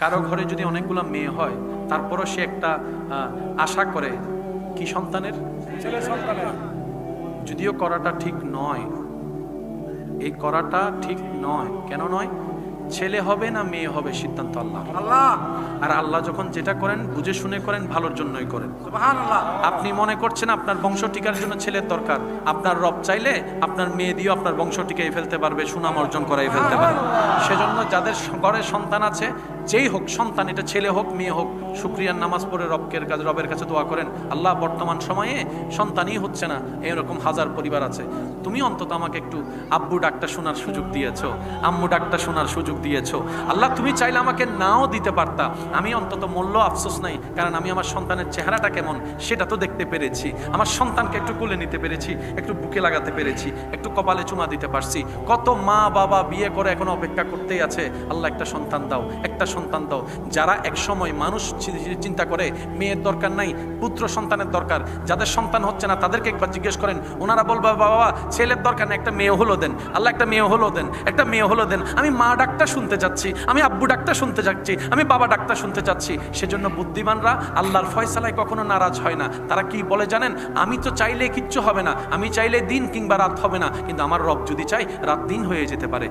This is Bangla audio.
কারো ঘরে যদি অনেকগুলো মেয়ে হয়, তারপরও সে একটা আশা করে কি সন্তানের, ছেলে সন্তানের। যদিও করাটা ঠিক নয়, এই করাটা ঠিক নয়। কেন নয়? ছেলে হবে না মেয়ে হবে সিদ্ধান্ত আল্লাহ। আল্লাহ, আর আল্লাহ যখন যেটা করেন বুঝে শুনে করেন, ভালোর জন্যই করেন। সুবহানাল্লাহ। আপনি মনে করছেন আপনার বংশ টিকার জন্য ছেলের দরকার, আপনার রব চাইলে আপনার মেয়ে দিয়েও আপনার বংশ টিকাই ফেলতে পারবে, সুনাম অর্জন করাই ফেলতে পারবে। সেজন্য যাদের ঘরে সন্তান আছে, যেই হোক সন্তান, এটা ছেলে হোক মেয়ে হোক, শুকরিয়ার নামাজ পড়ে রবের কাছে দোয়া করেন, আল্লাহ বর্তমান সময়ে সন্তানই হচ্ছে না, এরকম হাজার পরিবার আছে, তুমি অন্তত আমাকে একটু আব্বু ডাকটা শোনার সুযোগ দিয়েছো, আম্মু ডাকটা শোনার সুযোগ দিয়েছো। আল্লাহ তুমি চাইলে আমাকে নাও দিতে পারতা, আমি অন্তত মূল্য আফসোস নাই, কারণ আমি আমার সন্তানের চেহারাটা কেমন সেটা তো দেখতে পেরেছি, আমার সন্তানকে একটু কোলে নিতে পেরেছি, একটু বুকে লাগাতে পেরেছি, একটু কপালে চুমা দিতে পারছি। কত মা বাবা বিয়ে করে এখন অপেক্ষা করতেই আছে, আল্লাহ একটা সন্তান দাও, একটা সন্তান দাও। যারা এক সময় মানুষ চিন্তা করে মেয়ের দরকার নাই, পুত্র সন্তানের দরকার, যাদের সন্তান হচ্ছে না তাদেরকে একবার জিজ্ঞেস করেন, ওনারা বলবে বাবা ছেলের দরকার না, একটা মেয়ে হলো দেন, আল্লাহ একটা মেয়ে হলো দেন, একটা মেয়ে হলো দেন। আমি মা ডাকটা শুনতে যাচ্ছি, আমি আব্বু ডাকটা শুনতে যাচ্ছি, আমি বাবা ডাকটা শুনতে যাচ্ছি। সেজন্য বুদ্ধিমানরা আল্লাহর ফয়সালায় কখনো নারাজ হয় না। তারা কি বলে জানেন? আমি তো চাইলে কিচ্ছু হবে না, আমি চাইলে দিন কিংবা রাত হবে না, কিন্তু আমার রব যদি চাই রাত দিন হয়ে যেতে পারে।